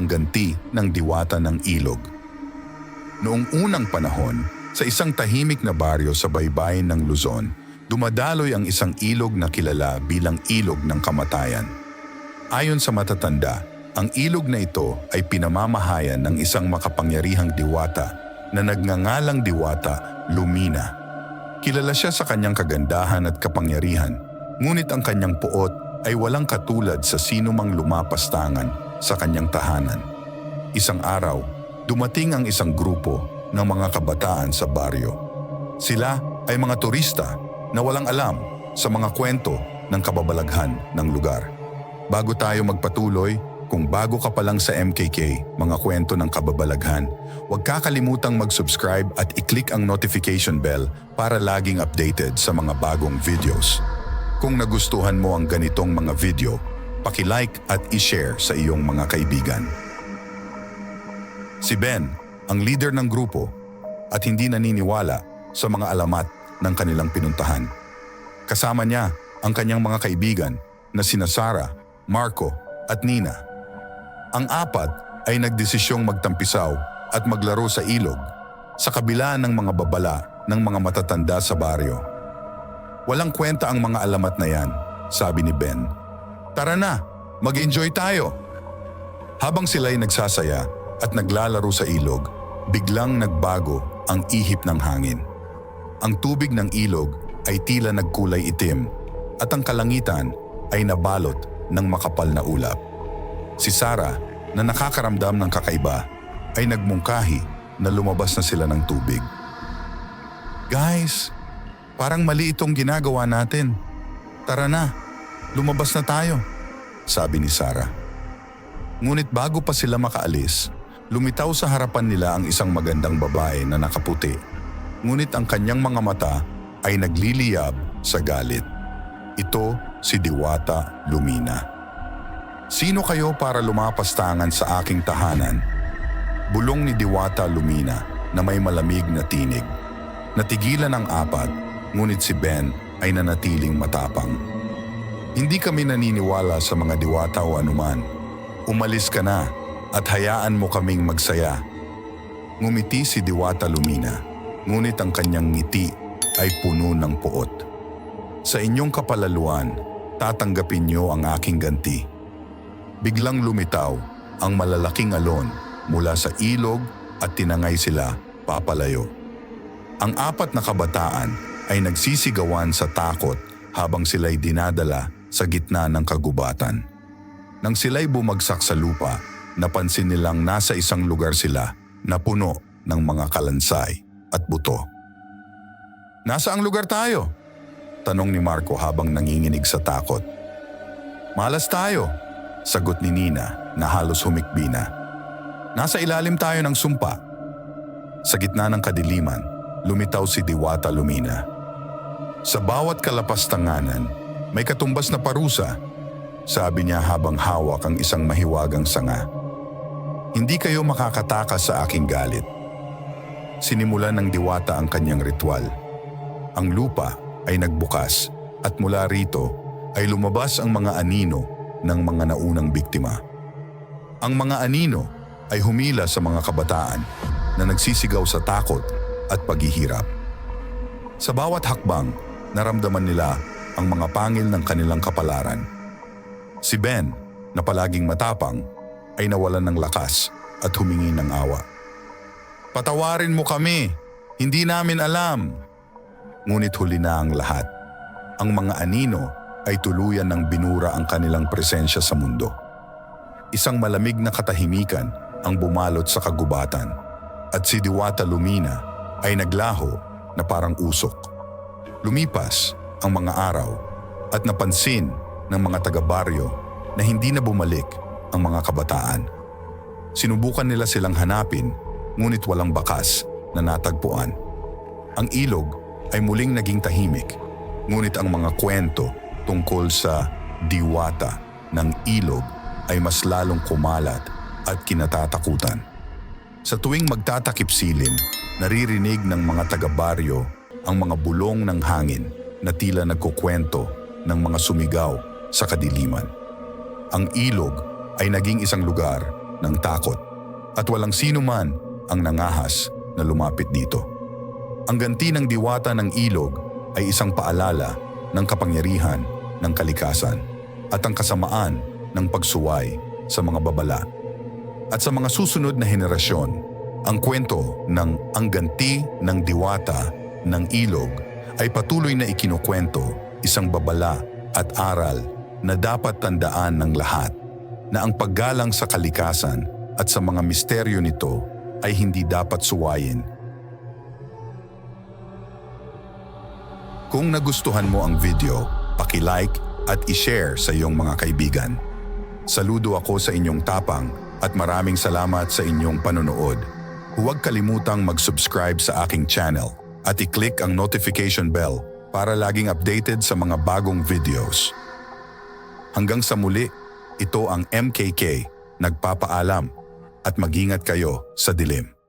ang ganti ng diwata ng ilog. Noong unang panahon, sa isang tahimik na baryo sa baybayin ng Luzon, dumadaloy ang isang ilog na kilala bilang Ilog ng Kamatayan. Ayon sa matatanda, ang ilog na ito ay pinamamahayan ng isang makapangyarihang diwata na nagngangalang Diwata Lumina. Kilala siya sa kanyang kagandahan at kapangyarihan, ngunit ang kanyang puot ay walang katulad sa sinumang lumapastangan sa kanyang tahanan. Isang araw, dumating ang isang grupo ng mga kabataan sa baryo. Sila ay mga turista na walang alam sa mga kwento ng kababalaghan ng lugar. Bago tayo magpatuloy, kung bago ka pa lang sa MKK, mga kwento ng kababalaghan, huwag kakalimutang mag-subscribe at i-click ang notification bell para laging updated sa mga bagong videos. Kung nagustuhan mo ang ganitong mga video, paki-like at i-share sa iyong mga kaibigan. Si Ben, ang leader ng grupo, at hindi naniniwala sa mga alamat ng kanilang pinuntahan. Kasama niya ang kanyang mga kaibigan na sina Sarah, Marco at Nina. Ang apat ay nagdesisyong magtampisaw at maglaro sa ilog sa kabila ng mga babala ng mga matatanda sa baryo. Walang kwenta ang mga alamat na yan, sabi ni Ben. Tara na, mag-enjoy tayo. Habang sila'y nagsasaya at naglalaro sa ilog, biglang nagbago ang ihip ng hangin. Ang tubig ng ilog ay tila nagkulay itim at ang kalangitan ay nabalot ng makapal na ulap. Si Sarah, na nakakaramdam ng kakaiba, ay nagmungkahi na lumabas na sila ng tubig. Guys, parang mali itong ginagawa natin. Tara na, lumabas na tayo, sabi ni Sarah. Ngunit bago pa sila makaalis, lumitaw sa harapan nila ang isang magandang babae na nakaputi. Ngunit ang kanyang mga mata ay nagliliyab sa galit. Ito si Diwata Lumina. Sino kayo para lumapastangan sa aking tahanan? Bulong ni Diwata Lumina na may malamig na tinig. Natigilan ang apat, ngunit si Ben ay nanatiling matapang. Hindi kami naniniwala sa mga diwata o anuman. Umalis ka na at hayaan mo kaming magsaya. Ngumiti si Diwata Lumina, ngunit ang kanyang ngiti ay puno ng puot. Sa inyong kapalaluan, tatanggapin niyo ang aking ganti. Biglang lumitaw ang malalaking alon mula sa ilog at tinangay sila papalayo. Ang apat na kabataan ay nagsisigawan sa takot habang sila'y dinadala sa gitna ng kagubatan. Nang sila'y bumagsak sa lupa, napansin nilang nasa isang lugar sila na puno ng mga kalansay at buto. Nasaan lugar tayo? Tanong ni Marco habang nanginginig sa takot. Malas tayo, sagot ni Nina na halos humikbi na. Nasa ilalim tayo ng sumpa. Sa gitna ng kadiliman, lumitaw si Diwata Lumina. Sa bawat kalapastanganan, may katumbas na parusa, sabi niya habang hawak ang isang mahiwagang sanga. Hindi kayo makakatakas sa aking galit. Sinimulan ng diwata ang kanyang ritual. Ang lupa ay nagbukas at mula rito ay lumabas ang mga anino ng mga naunang biktima. Ang mga anino ay humila sa mga kabataan na nagsisigaw sa takot at paghihirap. Sa bawat hakbang, naramdaman nila ang mga pangil ng kanilang kapalaran. Si Ben, na palaging matapang, ay nawalan ng lakas at humingi ng awa. Patawarin mo kami, hindi namin alam. Ngunit huli na ang lahat. Ang mga anino ay tuluyan ng binura ang kanilang presensya sa mundo. Isang malamig na katahimikan ang bumalot sa kagubatan at si Diwata Lumina ay naglaho na parang usok. Lumipas ang mga araw at napansin ng mga taga-baryo na hindi na bumalik ang mga kabataan. Sinubukan nila silang hanapin, ngunit walang bakas na natagpuan. Ang ilog ay muling naging tahimik, ngunit ang mga kwento tungkol sa diwata ng ilog ay mas lalong kumalat at kinatatakutan. Sa tuwing magtatakip silim, naririnig ng mga taga-baryo ang mga bulong ng hangin na tila nagkukwento ng mga sumigaw sa kadiliman. Ang ilog ay naging isang lugar ng takot at walang sino man ang nangahas na lumapit dito. Ang ganti ng diwata ng ilog ay isang paalala ng kapangyarihan ng kalikasan at ang kasamaan ng pagsuway sa mga babala. At sa mga susunod na henerasyon, ang kwento ng ang ganti ng diwata ng ilog ay patuloy na ikinukwento, isang babala at aral na dapat tandaan ng lahat na ang paggalang sa kalikasan at sa mga misteryo nito ay hindi dapat suwayin. Kung nagustuhan mo ang video, paki-like at i-share sa iyong mga kaibigan. Saludo ako sa inyong tapang at maraming salamat sa inyong panonood. Huwag kalimutang mag-subscribe sa aking channel at i-click ang notification bell para laging updated sa mga bagong videos. Hanggang sa muli, ito ang MKK, nagpapaalam at mag-ingat kayo sa dilim.